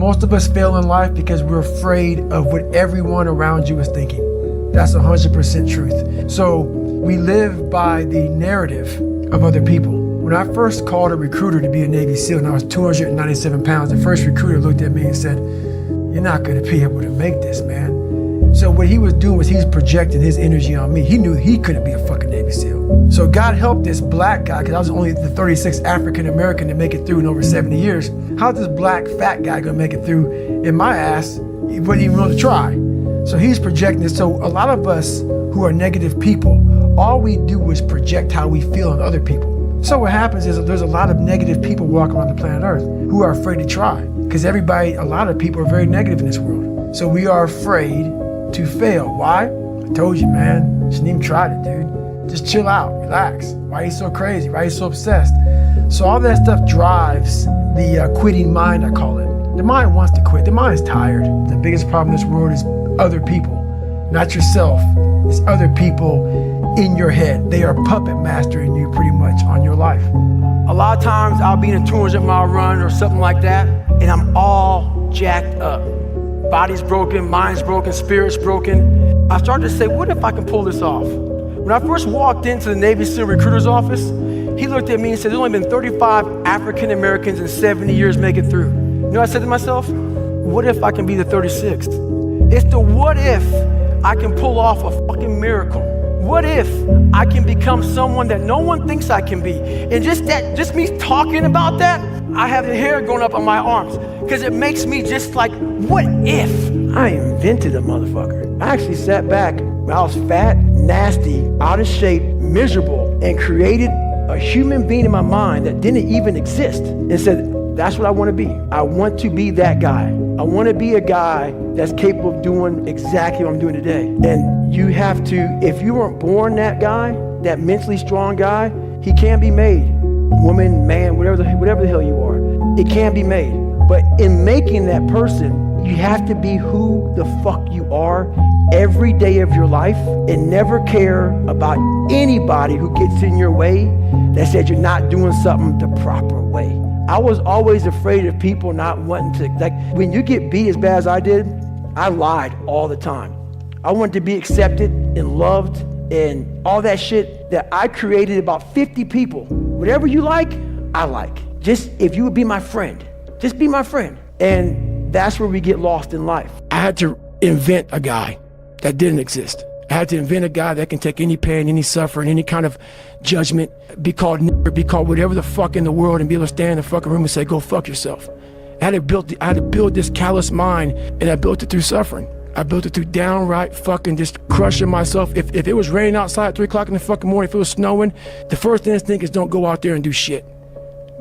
Most of us fail in life because we're afraid of what everyone around you is thinking. That's 100% truth. So we live by the narrative of other people. When I first called a recruiter to be a Navy SEAL and I was 297 pounds, the first recruiter looked at me and said, "You're not gonna be able to make this, man." So what he was doing was he was projecting his energy on me. He knew he couldn't be a fucking Navy SEAL. So God helped this black guy, because I was only the 36th African American to make it through in over 70 years. How's this black fat guy gonna make it through in my ass? He wouldn't even want to try. So he's projecting it. So a lot of us who are negative people, all we do is project how we feel on other people. So what happens is there's a lot of negative people walking around the planet Earth who are afraid to try, because a lot of people are very negative in this world. So we are afraid to fail. Why? I told you, man. Shouldn't even try it, dude. Just chill out, relax. Why are you so crazy? Why are you so obsessed? So all that stuff drives the quitting mind, I call it. The mind wants to quit. The mind's tired. The biggest problem in this world is other people, not yourself. It's other people in your head. They are puppet mastering you pretty much on your life. A lot of times I'll be in a 200-mile run or something like that, and I'm all jacked up. Body's broken, mind's broken, spirit's broken. I started to say, what if I can pull this off? When I first walked into the Navy SEAL recruiter's office, he looked at me and said, there's only been 35 African Americans in 70 years make it through. You know what I said to myself? What if I can be the 36th? It's the what if I can pull off a fucking miracle. What if I can become someone that no one thinks I can be? And just me talking about that, I have the hair going up on my arms, because it makes me just like, what if? I invented a motherfucker. I actually sat back when I was fat, nasty, out of shape, miserable, and created a human being in my mind that didn't even exist, and said, that's what I want to be. I want to be that guy. I want to be a guy that's capable of doing exactly what I'm doing today. And you have to, if you weren't born that guy, that mentally strong guy, he can be made. Woman, man, whatever the hell you are, it can be made. But in making that person, you have to be who the fuck you are every day of your life, and never care about anybody who gets in your way that said you're not doing something the proper way. I was always afraid of people not wanting to, like when you get beat as bad as I did, I lied all the time. I wanted to be accepted and loved and all that shit that I created about 50 people. Whatever you like, I like. Just if you would be my friend, just be my friend. And that's where we get lost in life. I had to invent a guy that didn't exist. I had to invent a guy that can take any pain, any suffering, any kind of judgment, be called whatever the fuck in the world, and be able to stand in the fucking room and say, go fuck yourself. I had to build this callous mind, and I built it through suffering. I built it through downright fucking just crushing myself. If it was raining outside at 3 o'clock in the fucking morning, if it was snowing, the first instinct is don't go out there and do shit.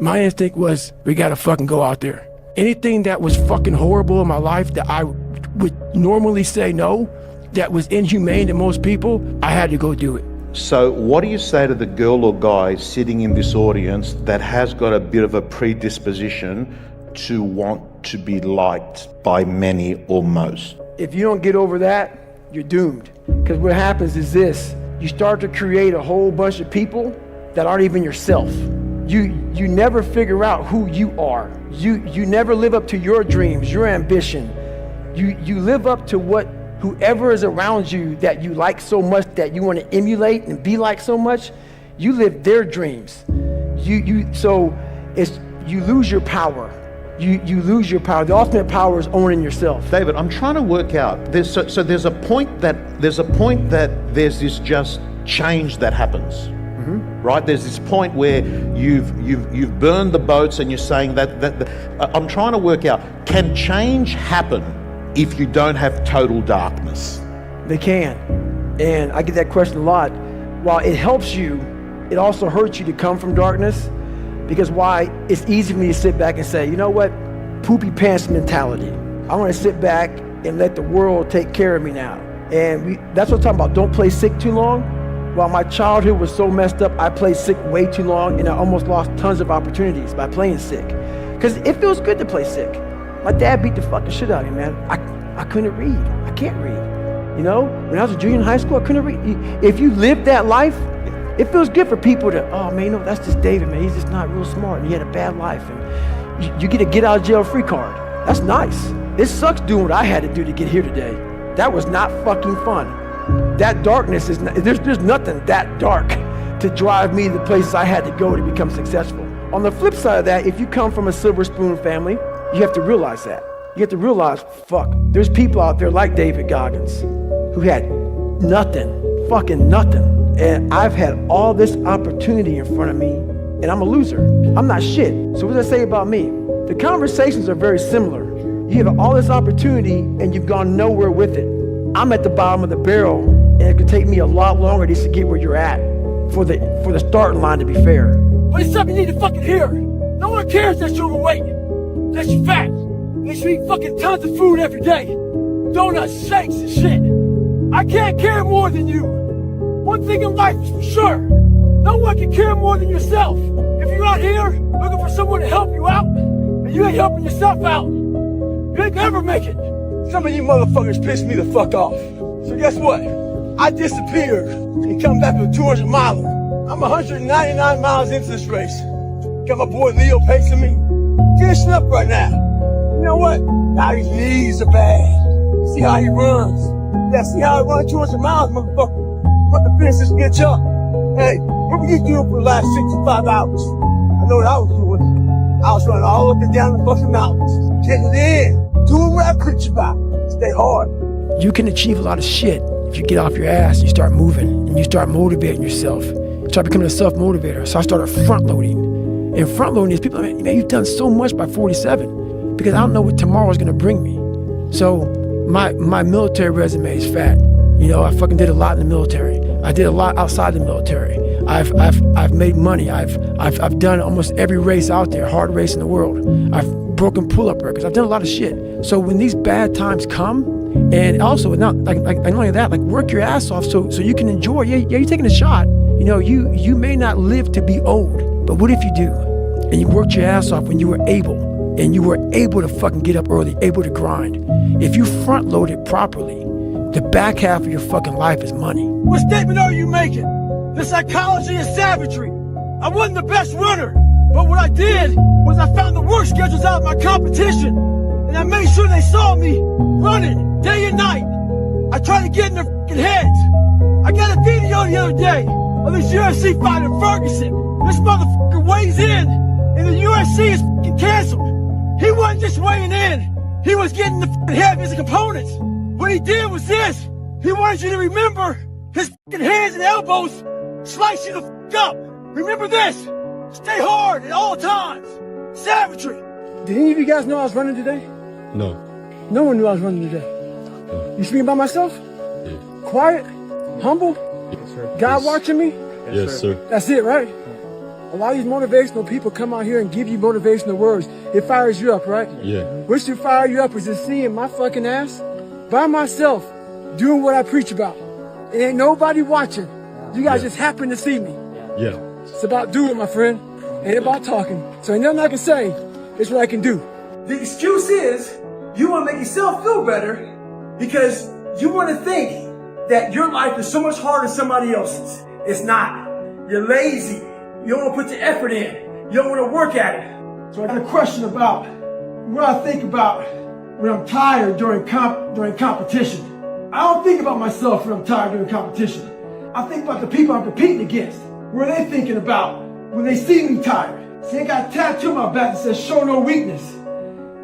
My instinct was, we gotta fucking go out there. Anything that was fucking horrible in my life that I would normally say no, that was inhumane to most people, I had to go do it. So what do you say to the girl or guy sitting in this audience that has got a bit of a predisposition to want to be liked by many or most? If you don't get over that, you're doomed. Because what happens is this, you start to create a whole bunch of people that aren't even yourself. You never figure out who you are. You never live up to your dreams, your ambition. You live up to what whoever is around you that you like so much, that you want to emulate and be like so much, you live their dreams. So you lose your power. You lose your power. The ultimate power is owning yourself. David, I'm trying to work out. There's a point that there's this just change that happens. Mm-hmm. Right? There's this point where you've burned the boats, and you're saying that I'm trying to work out, can change happen if you don't have total darkness? They can. And I get that question a lot. While it helps you, it also hurts you to come from darkness, because why? It's easy for me to sit back and say, you know what? Poopy pants mentality. I want to sit back and let the world take care of me now. And that's what I'm talking about. Don't play sick too long. While my childhood was so messed up, I played sick way too long, and I almost lost tons of opportunities by playing sick. Because it feels good to play sick. My dad beat the fucking shit out of me, man. I couldn't read. I can't read. You know, when I was a junior in high school, I couldn't read. If you live that life, it feels good for people to, oh man, you know, that's just David, man. He's just not real smart, and he had a bad life. And you get a get out of jail free card. That's nice. It sucks doing what I had to do to get here today. That was not fucking fun. That darkness is, there's nothing that dark to drive me to the places I had to go to become successful. On the flip side of that, if you come from a silver spoon family, you have to realize that. You have to realize, fuck, there's people out there like David Goggins who had nothing, fucking nothing. And I've had all this opportunity in front of me, and I'm a loser. I'm not shit. So what does that say about me? The conversations are very similar. You have all this opportunity, and you've gone nowhere with it. I'm at the bottom of the barrel, and it could take me a lot longer just to get where you're at for the starting line, to be fair. But it's something you need to fucking hear. No one cares that you're overweight, that you're fat, that you eat fucking tons of food every day. Donuts, shakes, and shit. I can't care more than you. One thing in life is for sure. No one can care more than yourself. If you're out here looking for someone to help you out, and you ain't helping yourself out, you ain't gonna ever make it. Some of you motherfuckers pissed me the fuck off. So guess what? I disappeared and come back with a 200 miler. I'm 199 miles into this race. Got my boy Leo pacing me. Finishing up right now. You know what? Now his knees are bad. See how he runs. Yeah, see how he runs 200 miles, motherfucker. I'm about to finish this bitch up. Hey, what were you doing for the last 65 hours? I know what I was doing. I was running all up and down the fucking mountains. Getting it in. Doing what I preach about. Stay hard. You can achieve a lot of shit if you get off your ass and you start moving and you start motivating yourself. You start becoming a self-motivator. So I started front-loading. And front-loading is people, man, you've done so much by 47 because I don't know what tomorrow's gonna bring me. So my military resume is fat. You know, I fucking did a lot in the military. I did a lot outside the military. I've made money. I've done almost every race out there, hard race in the world. I've broken pull-up records. I've done a lot of shit. So when these bad times come, and also not like not only that, like work your ass off so you can enjoy. Yeah, you're taking a shot. You know, you may not live to be old, but what if you do? And you worked your ass off when you were able, and you were able to fucking get up early, able to grind. If you front load it properly, the back half of your fucking life is money. What statement are you making? The psychology is savagery. I wasn't the best runner, but what I did was I found the work schedules out of my competition, and I made sure they saw me running day and night. I tried to get in their fucking heads. I got a video the other day of this UFC fighter Ferguson. This motherfucker weighs in, and the UFC is fucking canceled. He wasn't just weighing in, he was getting the fucking head of his opponents. What he did was this: he wanted you to remember his fucking hands and elbows slice you the fuck up. Remember this: stay hard at all times. Savagery. Did any of you guys know I was running today? No. No one knew I was running today. No. You speaking by myself? Yeah. Quiet? Humble? Yes, sir. God watching me? Yes, sir. That's it, right? A lot of these motivational people come out here and give you motivational words. It fires you up, right? Yeah. What should fire you up is just seeing my fucking ass by myself doing what I preach about. It ain't nobody watching. You guys just happen to see me. Yeah. It's about doing, my friend. Ain't about talking. So ain't nothing I can say. It's what I can do. The excuse is you want to make yourself feel better because you want to think that your life is so much harder than somebody else's. It's not. You're lazy. You don't want to put the effort in. You don't want to work at it. So I got a question about what I think about when I'm tired during competition. I don't think about myself when I'm tired during competition. I think about the people I'm competing against. What are they thinking about when they see me tired? See, I got a tattoo on my back that says show no weakness.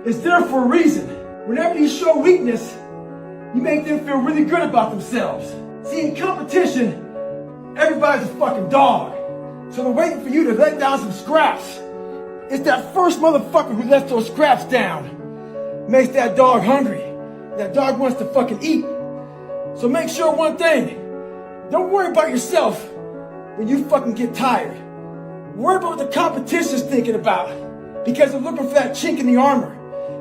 It's there for a reason. Whenever you show weakness, you make them feel really good about themselves. See, in competition, everybody's a fucking dog. So they're waiting for you to let down some scraps. It's that first motherfucker who lets those scraps down. Makes that dog hungry. That dog wants to fucking eat. So make sure one thing. Don't worry about yourself when you fucking get tired. Worry about what the competition's thinking about. Because they're looking for that chink in the armor.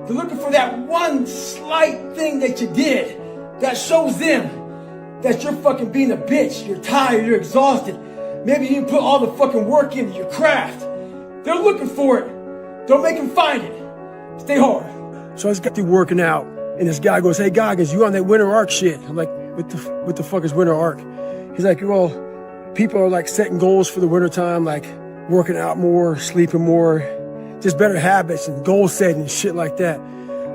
They're looking for that one slight thing that you did that shows them that you're fucking being a bitch. You're tired, you're exhausted. Maybe you didn't put all the fucking work into your craft. They're looking for it. Don't make them find it. Stay hard. So I just got through working out, and this guy goes, "Hey Goggins, you on that winter arc shit?" I'm like, what the fuck is winter arc? He's like, well, people are like setting goals for the winter time, like working out more, sleeping more, just better habits and goal setting and shit like that.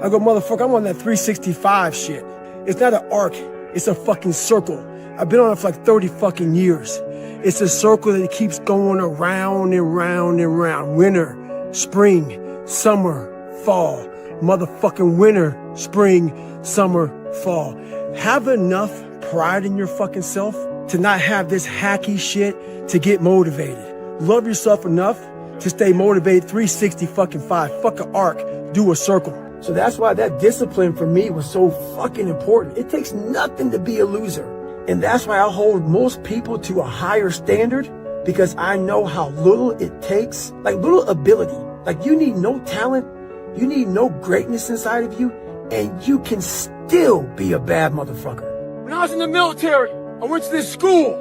I go, motherfucker, I'm on that 365 shit. It's not an arc, it's a fucking circle. I've been on it for like 30 fucking years. It's a circle that keeps going around and round and round. Winter, spring, summer, fall. Motherfucking winter, spring, summer, fall. Have enough pride in your fucking self to not have this hacky shit to get motivated. Love yourself enough to stay motivated 365. Fuck an arc, do a circle. So that's why that discipline for me was so fucking important. It takes nothing to be a loser. And that's why I hold most people to a higher standard, because I know how little it takes, like little ability. Like you need no talent, you need no greatness inside of you, and you can still be a bad motherfucker. When I was in the military, I went to this school.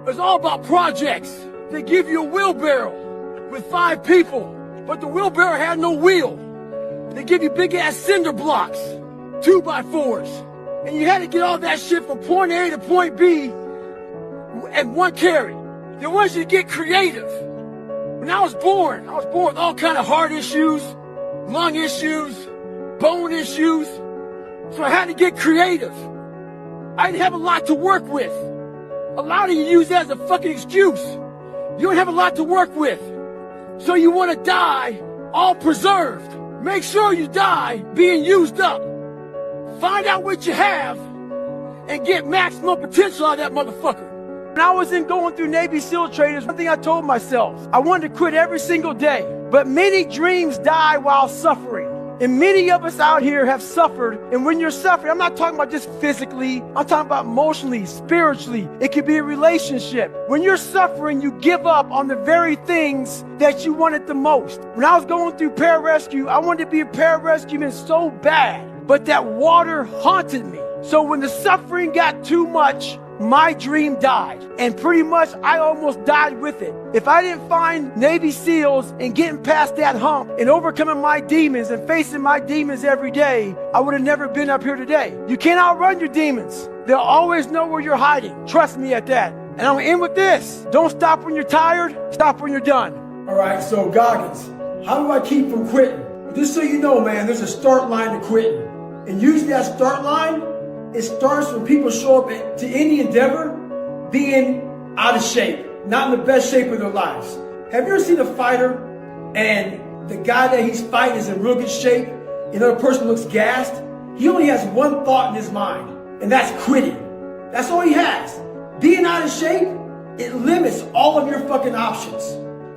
It was all about projects. They give you a wheelbarrow with 5 people, but the wheelbarrow had no wheel. They give you big ass cinder blocks, 2x4s. And you had to get all that shit from point A to point B at one carry. They wanted you to get creative. When I was born with all kind of heart issues, lung issues, bone issues. So I had to get creative. I didn't have a lot to work with. A lot of you use that as a fucking excuse. You don't have a lot to work with. So you want to die all preserved. Make sure you die being used up. Find out what you have and get maximum potential out of that motherfucker. When I was going through Navy SEAL training, one thing I told myself, I wanted to quit every single day. But many dreams die while suffering. And many of us out here have suffered. And when you're suffering, I'm not talking about just physically. I'm talking about emotionally, spiritually. It could be a relationship. When you're suffering, you give up on the very things that you wanted the most. When I was going through pararescue, I wanted to be a pararescueman so bad. But that water haunted me. So when the suffering got too much, my dream died. And pretty much I almost died with it. If I didn't find Navy SEALs and getting past that hump and overcoming my demons and facing my demons every day, I would have never been up here today. You can't outrun your demons. They'll always know where you're hiding. Trust me at that. And I'm gonna end with this. Don't stop when you're tired. Stop when you're done. All right, so Goggins, how do I keep from quitting? Just so you know, man, there's a start line to quitting. And usually that start line, it starts when people show up to any endeavor being out of shape, not in the best shape of their lives. Have you ever seen a fighter and the guy that he's fighting is in real good shape, and the other person looks gassed? He only has one thought in his mind, and that's quitting. That's all he has. Being out of shape, it limits all of your fucking options.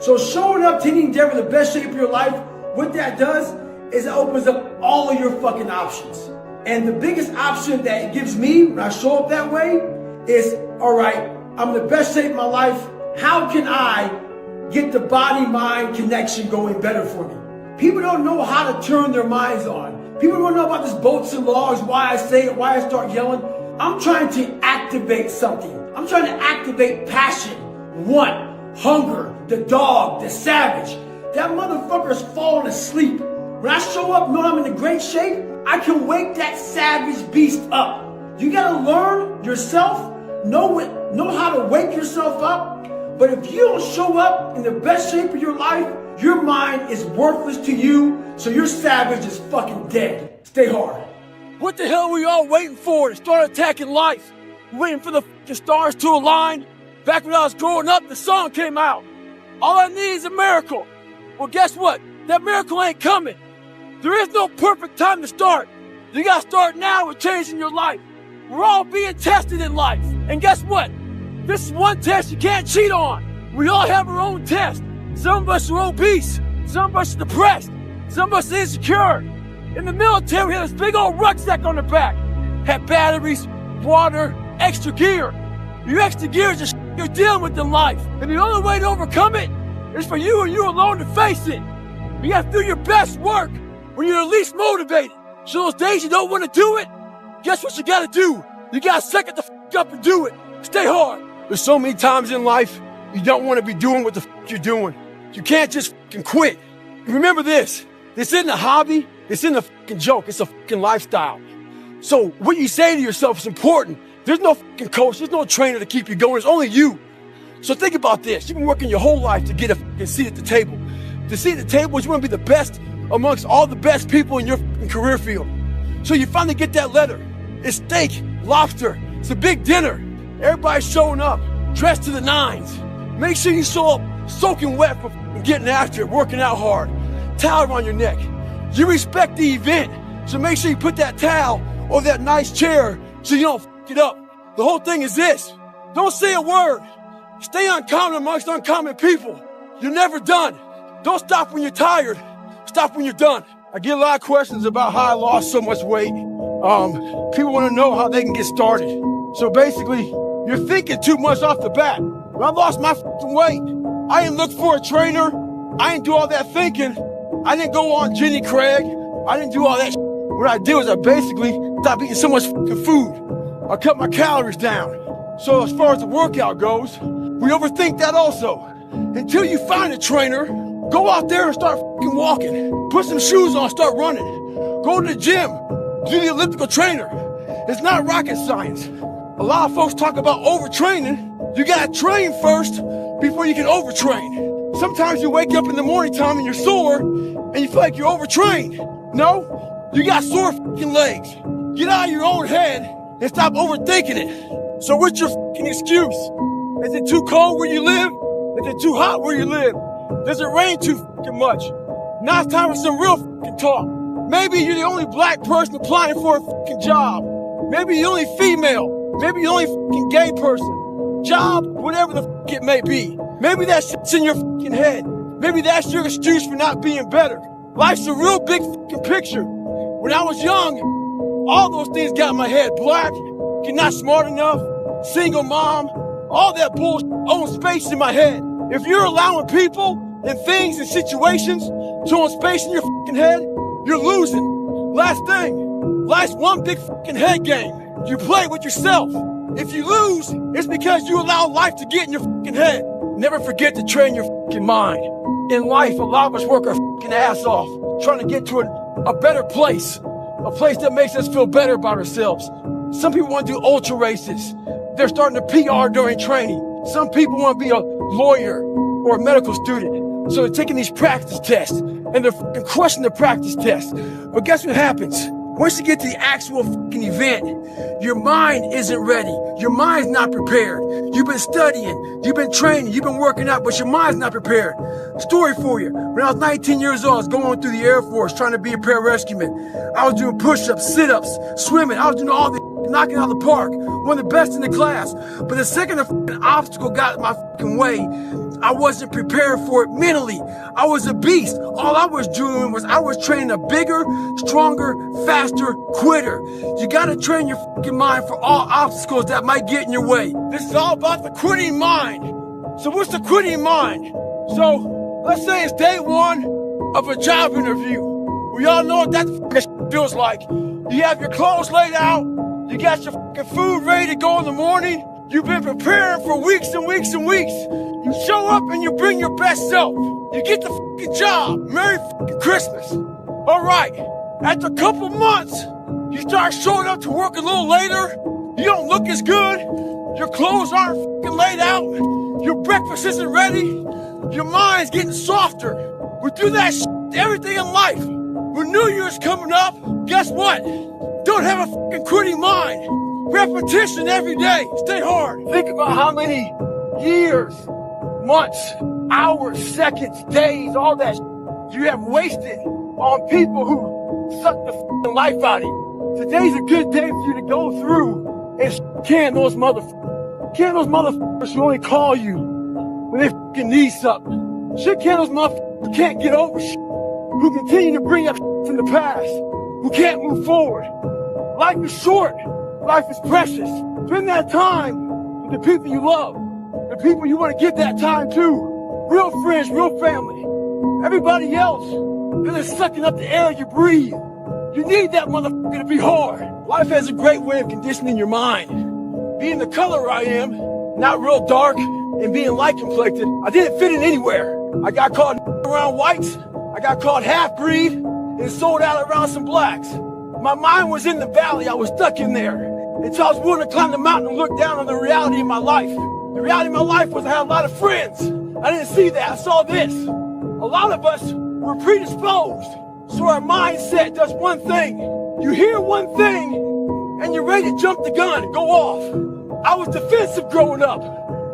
So showing up to any endeavor in the best shape of your life, what that does is it opens up all of your fucking options. And the biggest option that it gives me when I show up that way is, all right, I'm in the best shape of my life. How can I get the body-mind connection going better for me? People don't know how to turn their minds on. People don't know about this boats and logs, why I say it, why I start yelling. I'm trying to activate something. I'm trying to activate passion, want, hunger, the dog, the savage. That motherfucker's falling asleep. When I show up knowing I'm in great shape, I can wake that savage beast up. You gotta learn yourself, know how to wake yourself up. But if you don't show up in the best shape of your life, your mind is worthless to you, so your savage is fucking dead. Stay hard. What the hell are we all waiting for to start attacking life? Waiting for the fucking stars to align? Back when I was growing up, the song came out. All I need is a miracle. Well, guess what? That miracle ain't coming. There is no perfect time to start. You gotta start now with changing your life. We're all being tested in life. And guess what? This is one test you can't cheat on. We all have our own test. Some of us are obese. Some of us are depressed. Some of us are insecure. In the military, we had this big old rucksack on the back. Had batteries, water, extra gear. Your extra gear is the shit you're dealing with in life. And the only way to overcome it is for you and you alone to face it. You gotta do your best work when you're the least motivated. So those days you don't want to do it, guess what you gotta do? You gotta suck it the f up and do it. Stay hard. There's so many times in life you don't want to be doing what the f you're doing. You can't just f***ing quit. Remember this. This isn't a hobby. This isn't a f***ing joke. It's a f***ing lifestyle. So what you say to yourself is important. There's no f***ing coach. There's no trainer to keep you going. It's only you. So think about this. You've been working your whole life to get a f***ing seat at the table. The seat at the table is you want to be the best amongst all the best people in your career field. So you finally get that letter. It's steak, lobster, it's a big dinner. Everybody's showing up, dressed to the nines. Make sure you show up soaking wet for getting after it, working out hard. Towel around your neck. You respect the event, so make sure you put that towel or that nice chair so you don't f it up. The whole thing is this. Don't say a word. Stay uncommon amongst uncommon people. You're never done. Don't stop when you're tired. Stop when you're done. I get a lot of questions about how I lost so much weight. People want to know how they can get started. So basically, you're thinking too much off the bat. When I lost my weight, I didn't look for a trainer. I didn't do all that thinking. I didn't go on Jenny Craig. I didn't do all that. What I did was I basically stopped eating so much food. I cut my calories down. So as far as the workout goes, we overthink that also. Until you find a trainer, go out there and start walking. Put some shoes on, start running. Go to the gym, do the elliptical trainer. It's not rocket science. A lot of folks talk about overtraining. You gotta train first before you can overtrain. Sometimes you wake up in the morning time and you're sore and you feel like you're overtrained. No, you got sore legs. Get out of your own head and stop overthinking it. So what's your excuse? Is it too cold where you live? Is it too hot where you live? Does it rain too much? Now it's time for some real talk. Maybe you're the only black person applying for a job. Maybe you're the only female. Maybe you're the only gay person. Job, whatever the it may be. Maybe that shit's in your head. Maybe that's your excuse for not being better. Life's a real big picture. When I was young, all those things got in my head. Black, you're not smart enough, single mom, all that bullshit owns space in my head. If you're allowing people and things and situations to own space in your head, you're losing. Last thing, life's one big head game. You play with yourself. If you lose, it's because you allow life to get in your head. Never forget to train your mind. In life, a lot of us work our ass off, trying to get to a better place, a place that makes us feel better about ourselves. Some people want to do ultra races. They're starting to PR during training. Some people want to be a lawyer or a medical student. So they're taking these practice tests and they're crushing the practice tests. But guess what happens? Once you get to the actual event, your mind isn't ready. Your mind's not prepared. You've been studying, you've been training, you've been working out, but your mind's not prepared. Story for you. When I was 19 years old, I was going through the Air Force trying to be a pararescueman. I was doing push-ups, sit-ups, swimming. I was doing all the knocking out of the park. One of the best in the class. But the second an obstacle got in my way, I wasn't prepared for it mentally. I was a beast. All I was doing was I was training a bigger, stronger, faster quitter. You gotta train your mind for all obstacles that might get in your way. This is all about the quitting mind. So what's the quitting mind? So let's say it's day one of a job interview. We all know what that feels like. You have your clothes laid out. You got your food ready to go in the morning. You've been preparing for weeks and weeks and weeks. You show up and you bring your best self. You get the job. Merry Christmas. All right. After a couple months, you start showing up to work a little later. You don't look as good. Your clothes aren't laid out. Your breakfast isn't ready. Your mind's getting softer. We do that everything in life. When New Year's coming up, guess what? Don't have a quitting mind. Repetition every day. Stay hard. Think about how many years, months, hours, seconds, days, all that you have wasted on people who suck the life out of you. Today's a good day for you to go through and can those motherfuckers who only call you when they need something. Shit can those motherfuckers who can't get over shit, who continue to bring up from the past, who can't move forward. Life is short. Life is precious. Spend that time with the people you love, the people you want to give that time to. Real friends, real family. Everybody else, they're just sucking up the air you breathe. You need that motherfucker to be hard. Life has a great way of conditioning your mind. Being the color I am, not real dark, and being light complected, I didn't fit in anywhere. I got caught around whites, I got caught half-breed, and sold out around some blacks. My mind was in the valley, I was stuck in there. Until I was willing to climb the mountain and look down on the reality of my life. The reality of my life was I had a lot of friends. I didn't see that, I saw this. A lot of us were predisposed So our mindset does one thing. You hear one thing, and you're ready to jump the gun and go off. I was defensive growing up,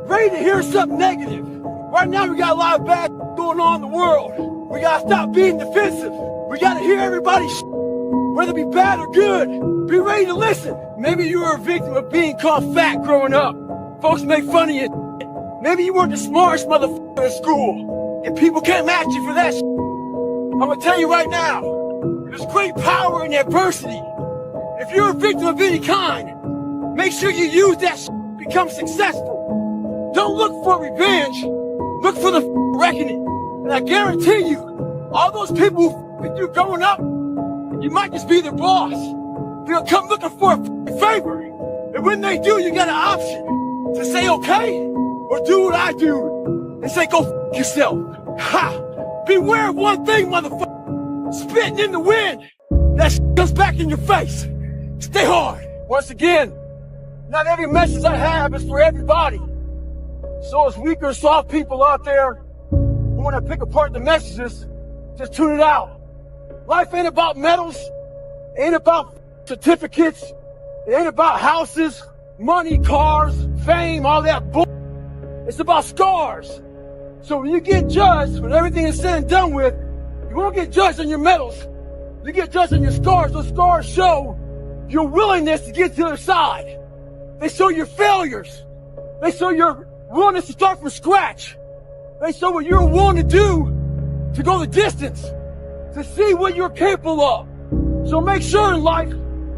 ready to hear something negative. Right now we got a lot of bad going on in the world. We gotta stop being defensive. We gotta hear everybody's whether it be bad or good. Be ready to listen. Maybe you were a victim of being called fat growing up. Folks make fun of you. Maybe you weren't the smartest motherfucker in school, and people can't match you for that. I'm gonna tell you right now, there's great power in adversity. If you're a victim of any kind, make sure you use that to become successful. Don't look for revenge, look for the reckoning. And I guarantee you, all those people who with you growing up, you might just be their boss. They'll come looking for a favor. And when they do, you got an option to say okay, or do what I do and say go yourself. Ha! Beware of one thing, motherfucker. Spitting in the wind. That comes back in your face. Stay hard. Once again, not every message I have is for everybody. So as weak or soft people out there who want to pick apart the messages, just tune it out. Life ain't about medals, ain't about certificates, it ain't about houses, money, cars, fame, all that bull. It's about scars. So when you get judged, when everything is said and done with, you won't get judged on your medals. You get judged on your scars. Those scars show your willingness to get to the other side. They show your failures. They show your willingness to start from scratch. They show what you're willing to do to go the distance, to see what you're capable of. So make sure in life,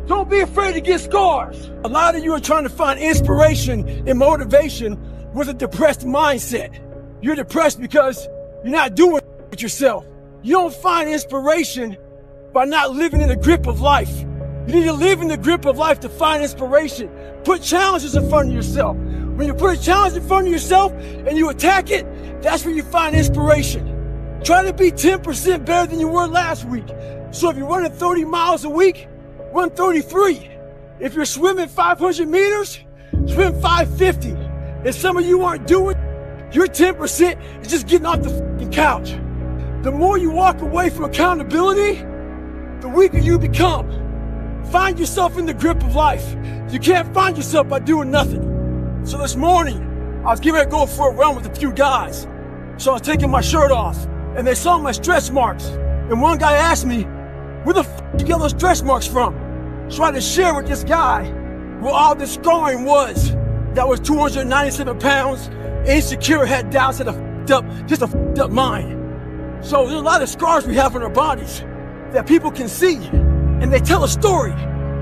don't be afraid to get scars. A lot of you are trying to find inspiration and motivation with a depressed mindset. You're depressed because you're not doing it yourself. You don't find inspiration by not living in the grip of life. You need to live in the grip of life to find inspiration. Put challenges in front of yourself. When you put a challenge in front of yourself and you attack it, that's where you find inspiration. Try to be 10% better than you were last week. So if you're running 30 miles a week, run 33. If you're swimming 500 meters, swim 550. And some of you aren't doing, your 10% is just getting off the fucking couch. The more you walk away from accountability, the weaker you become. Find yourself in the grip of life. You can't find yourself by doing nothing. So this morning, I was getting ready to go for a run with a few guys. So I was taking my shirt off, and they saw my stretch marks. And one guy asked me, where the f*** you get those stretch marks from? So I had to share with this guy where all this scarring was. That was 297 pounds, insecure, had doubts, had a f***ed up mind. So there's a lot of scars we have on our bodies that people can see, and they tell a story.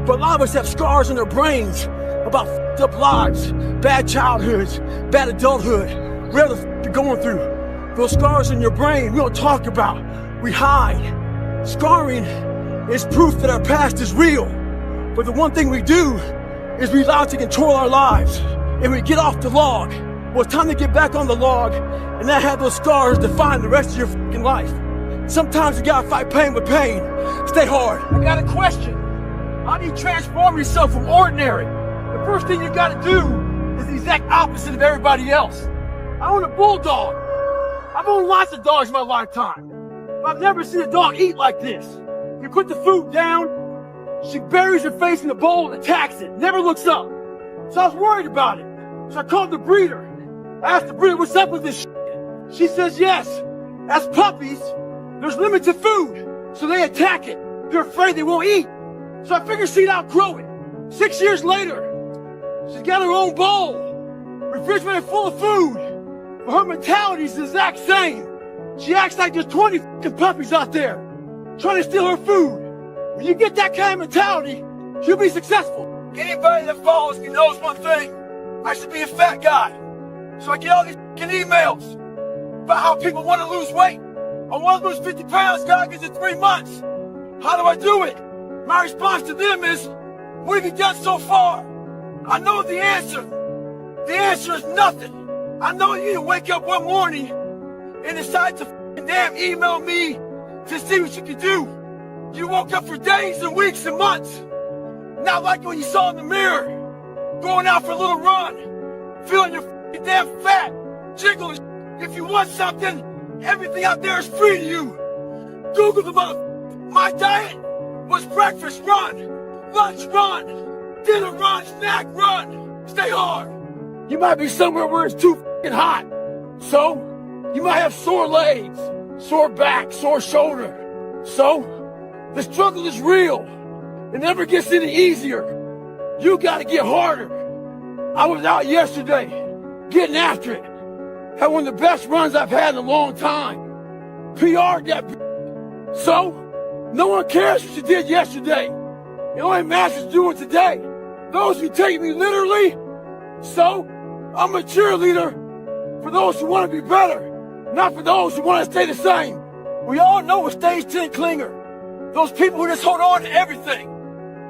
But a lot of us have scars in our brains about f***ed up lives, bad childhoods, bad adulthood, whatever the f*** you're going through. Those scars in your brain we don't talk about, we hide. Scarring is proof that our past is real. But the one thing we do is we allow it to control our lives. And we get off the log. Well, it's time to get back on the log and not have those scars define the rest of your fucking life. Sometimes you gotta fight pain with pain. Stay hard. I got a question. How do you transform yourself from ordinary? The first thing you gotta do is the exact opposite of everybody else. I own a bulldog. I've owned lots of dogs in my lifetime. But I've never seen a dog eat like this. You put the food down, she buries her face in the bowl and attacks it. Never looks up. So I was worried about it. So I called the breeder. I asked the breeder, what's up with this shit? She says, yes, as puppies, there's limited food. So they attack it. They're afraid they won't eat. So I figured she'd outgrow it. 6 years later, she's got her own bowl, refrigerator full of food. But her mentality is the exact same. She acts like there's 20 fucking puppies out there trying to steal her food. When you get that kind of mentality, you'll be successful. Anybody that follows me knows one thing. I should be a fat guy. So I get all these fucking emails about how people want to lose weight. I want to lose 50 pounds, God, gives it 3 months. How do I do it? My response to them is, what have you done so far? I know the answer. The answer is nothing. I know you didn't wake up one morning and decide to fucking damn email me to see what you can do. You woke up for days and weeks and months. Not like when you saw in the mirror, going out for a little run, feeling your fucking damn fat, jiggling. If you want something, everything out there is free to you. Google the motherfucker. My diet was breakfast run, lunch run, dinner run, snack run. Stay hard. You might be somewhere where it's too fucking hot. So, you might have sore legs, sore back, sore shoulder. So, the struggle is real. It never gets any easier. You gotta get harder. I was out yesterday, getting after it. Had one of the best runs I've had in a long time. PR'd that. So, no one cares what you did yesterday. It only matters what you're doing today. Those who take me literally. So, I'm a cheerleader for those who want to be better, not for those who want to stay the same. We all know a stage 10 clinger. Those people who just hold on to everything.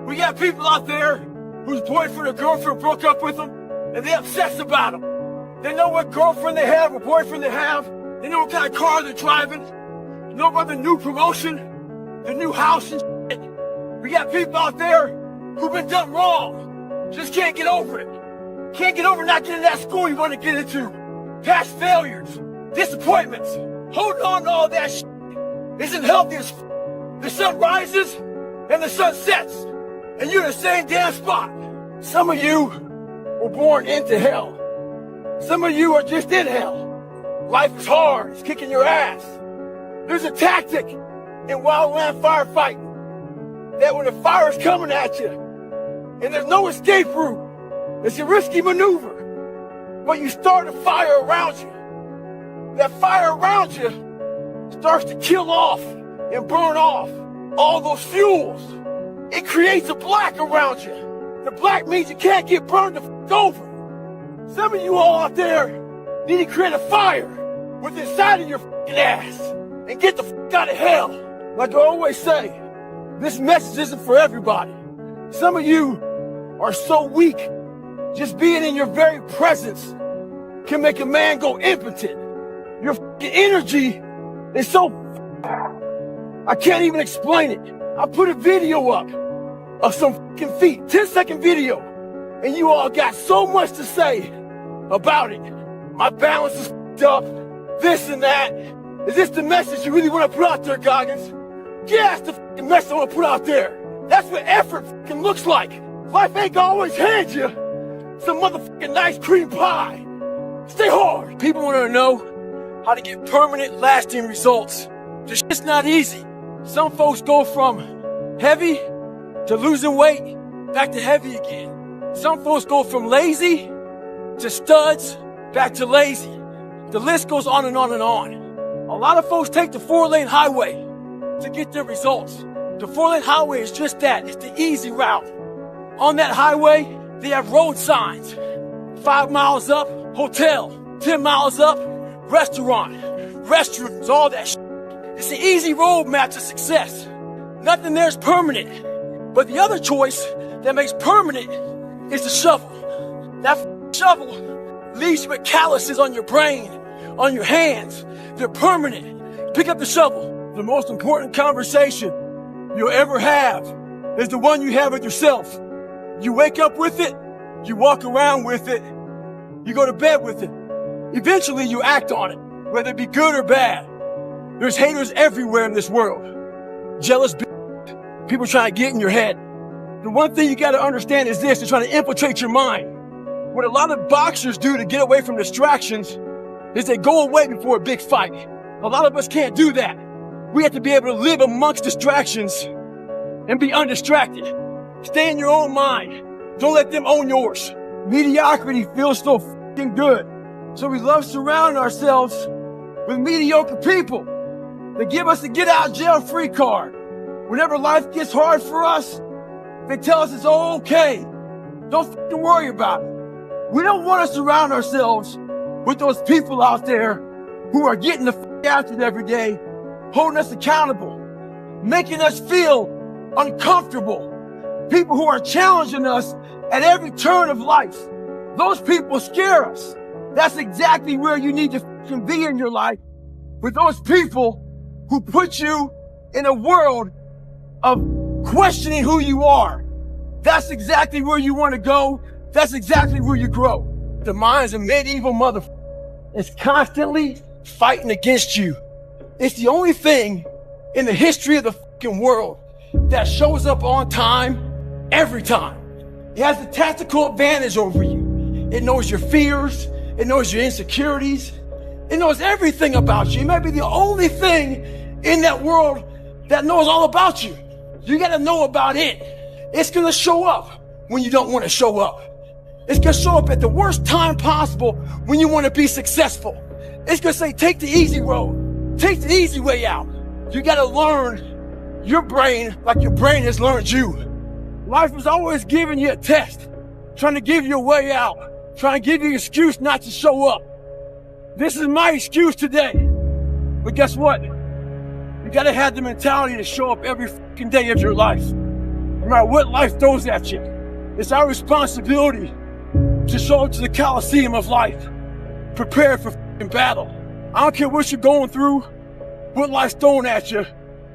We got people out there whose boyfriend or girlfriend broke up with them, and they obsess about them. They know what girlfriend they have or boyfriend they have. They know what kind of car they're driving. They know about the new promotion, the new house and shit. We got people out there who've been done wrong, just can't get over it. Can't get over not getting that school you want to get into. Past failures, disappointments, holding on to all that shit isn't healthy as f. The sun rises and the sun sets, and you're in the same damn spot. Some of you were born into hell. Some of you are just in hell. Life is hard, it's kicking your ass. There's a tactic in wildland firefighting that when the fire's coming at you and there's no escape route, it's a risky maneuver, but you start a fire around you. That fire around you starts to kill off and burn off all those fuels. It creates a black around you. The black means you can't get burned the f over. Some of you all out there need to create a fire with inside of your f***ing ass and get the f*** out of hell. Like I always say, this message isn't for everybody. Some of you are so weak, just being in your very presence can make a man go impotent. Your f***ing energy is so I can't even explain it. I put a video up of some f***ing feet, 10-second video, and you all got so much to say about it. My balance is f***ed up, this and that. Is this the message you really want to put out there, Goggins? Yeah, that's the f***ing message I want to put out there. That's what effort f***ing looks like. Life ain't gonna always hand you some motherfucking nice cream pie. Stay hard. People want to know how to get permanent, lasting results. This shit's not easy. Some folks go from heavy to losing weight, back to heavy again. Some folks go from lazy to studs, back to lazy. The list goes on and on and on. A lot of folks take the 4-lane highway to get their results. The 4-lane highway is just that. It's the easy route. On that highway, they have road signs. 5 miles up, hotel. 10 miles up, restaurant. Restrooms, all that shit. It's the easy roadmap to success. Nothing there is permanent. But the other choice that makes permanent is the shovel. That shovel leaves you with calluses on your brain, on your hands. They're permanent. Pick up the shovel. The most important conversation you'll ever have is the one you have with yourself. You wake up with it, you walk around with it, you go to bed with it. Eventually you act on it, whether it be good or bad. There's haters everywhere in this world. Jealous people trying to get in your head. The one thing you got to understand is this: they're trying to infiltrate your mind. What a lot of boxers do to get away from distractions is they go away before a big fight. A lot of us can't do that. We have to be able to live amongst distractions and be undistracted. Stay in your own mind. Don't let them own yours. Mediocrity feels so f***ing good. So we love surrounding ourselves with mediocre people. They give us a get out jail free card. Whenever life gets hard for us, they tell us it's all okay. Don't f***ing worry about it. We don't want to surround ourselves with those people out there who are getting the f*** after it every day, holding us accountable, making us feel uncomfortable. People who are challenging us at every turn of life. Those people scare us. That's exactly where you need to f***ing be in your life, with those people who put you in a world of questioning who you are. That's exactly where you want to go. That's exactly where you grow. The mind's a medieval motherfucker. It's constantly fighting against you. It's the only thing in the history of the fucking world that shows up on time every time. It has a tactical advantage over you. It knows your fears. It knows your insecurities. It knows everything about you. It may be the only thing in that world that knows all about you. You gotta know about it. It's gonna show up when you don't wanna show up. It's gonna show up at the worst time possible when you wanna be successful. It's gonna say, take the easy road. Take the easy way out. You gotta learn your brain like your brain has learned you. Life is always giving you a test, trying to give you a way out, trying to give you an excuse not to show up. This is my excuse today. But guess what? You gotta have the mentality to show up every fucking day of your life. No matter what life throws at you. It's our responsibility to show up to the Coliseum of life, prepared for fucking battle. I don't care what you're going through, what life's throwing at you.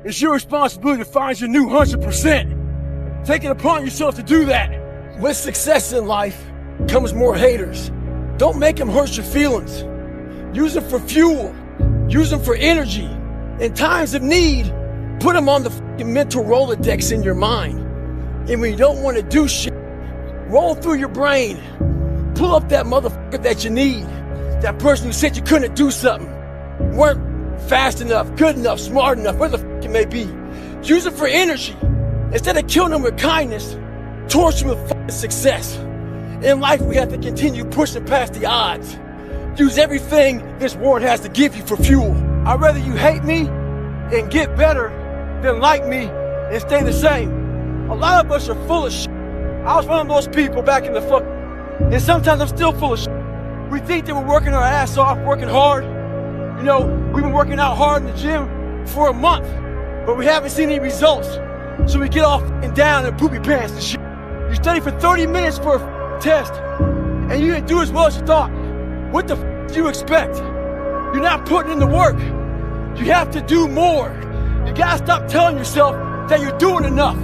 It's your responsibility to find your new 100%. Take it upon yourself to do that. With success in life comes more haters. Don't make them hurt your feelings. Use them for fuel. Use them for energy. In times of need, put them on the fucking mental Rolodex in your mind. And when you don't want to do shit, roll through your brain. Pull up that motherfucker that you need. That person who said you couldn't do something. Weren't fast enough, good enough, smart enough, whatever the fuck it may be. Use it for energy. Instead of killing them with kindness, torture them with fucking success. In life, we have to continue pushing past the odds. Use everything this world has to give you for fuel. I'd rather you hate me and get better than like me and stay the same. A lot of us are full of shit. I was one of those people back in the fuck, and sometimes I'm still full of shit. We think that we're working our ass off, working hard. You know, we've been working out hard in the gym for a month, but we haven't seen any results. So we get off and down in poopy pants and shit. You study for 30 minutes for a test, and you didn't do as well as you thought. What the f do you expect? You're not putting in the work. You have to do more. You gotta stop telling yourself that you're doing enough.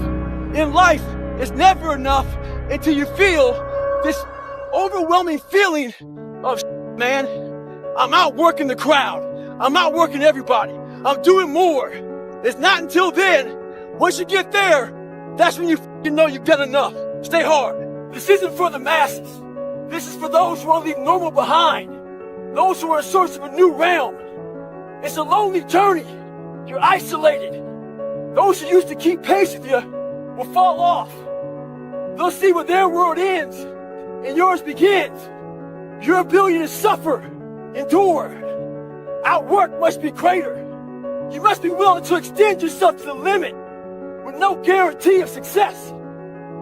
In life, it's never enough until you feel this overwhelming feeling of shit, man. I'm outworking the crowd. I'm outworking everybody. I'm doing more. It's not until then. Once you get there, that's when you f***ing know you've done enough. Stay hard. This isn't for the masses. This is for those who want to leave normal behind. Those who are in search of a new realm. It's a lonely journey. You're isolated. Those who used to keep pace with you will fall off. They'll see where their world ends and yours begins. Your ability to suffer, endure, outwork must be greater. You must be willing to extend yourself to the limit with no guarantee of success.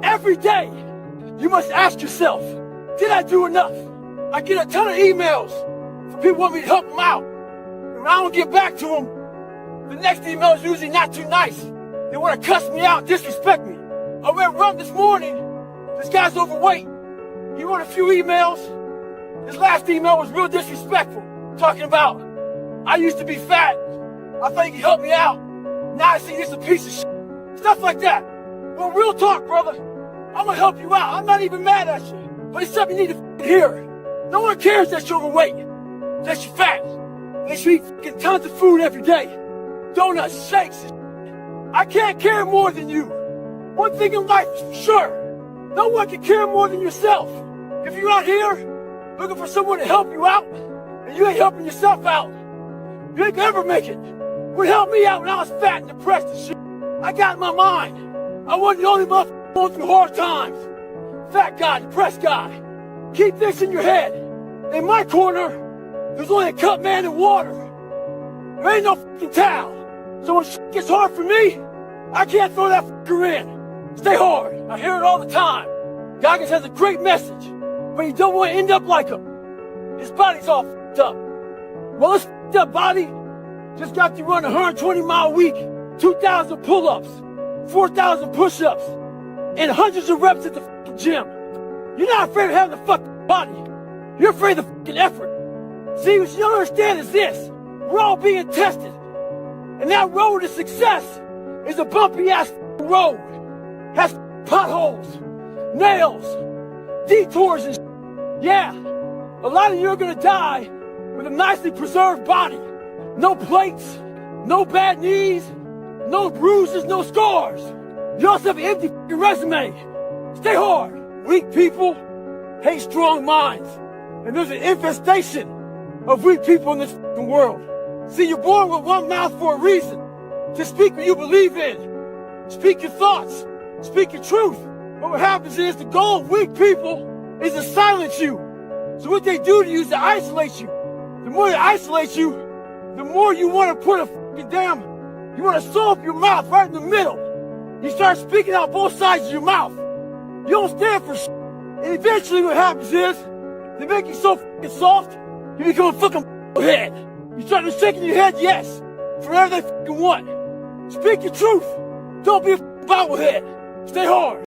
Every day, you must ask yourself, did I do enough? I get a ton of emails from people wanting me to help them out. And when I don't get back to them, the next email is usually not too nice. They want to cuss me out, disrespect me. I read Rump this morning. This guy's overweight. He wrote a few emails. His last email was real disrespectful, talking about, I used to be fat. I thought you could help me out. Now I see this a piece of shit. Stuff like that. Well, real talk, brother. I'm gonna help you out. I'm not even mad at you. But it's something you need to hear. No one cares that you're overweight, that you're fat, that you eat tons of food every day. Donuts, shakes. I can't care more than you. One thing in life is for sure. No one can care more than yourself. If you're out here looking for someone to help you out, and you ain't helping yourself out, you ain't gonna ever make it. What helped me out when I was fat and depressed and shit, I got in my mind. I wasn't the only motherfucker going through hard times. Fat guy, depressed guy. Keep this in your head. In my corner, there's only a cup man and water. There ain't no fucking towel. So when shit gets hard for me, I can't throw that fucker in. Stay hard. I hear it all the time. Goggins has a great message, but you don't want to end up like him. His body's all fucked up. Well, his fucked up body just got you run a 120-mile week, 2,000 pull-ups, 4,000 push-ups, and hundreds of reps at the fucking gym. You're not afraid of having a fucking body. You're afraid of fucking effort. See, what you don't understand is this. We're all being tested. And that road to success is a bumpy-ass road. Has potholes, nails, detours, and shit. Yeah, a lot of you are gonna die with a nicely preserved body. No plates, no bad knees, No bruises, no scars. You also have an empty resume. Stay hard. Weak people hate strong minds. And there's an infestation of weak people in this world. See, you're born with one mouth for a reason. To speak what you believe in. Speak your thoughts. Speak your truth. But what happens is the goal of weak people is to silence you. So what they do to you is to isolate you. The more they isolate you, the more you want to put a you want to sew up your mouth right in the middle. You start speaking out both sides of your mouth. You don't stand for shit. And eventually what happens is, they make you so soft, you become a fucking head. You start to shaking your head yes, for whatever they want. Speak your truth. Don't be a bobblehead. Stay hard.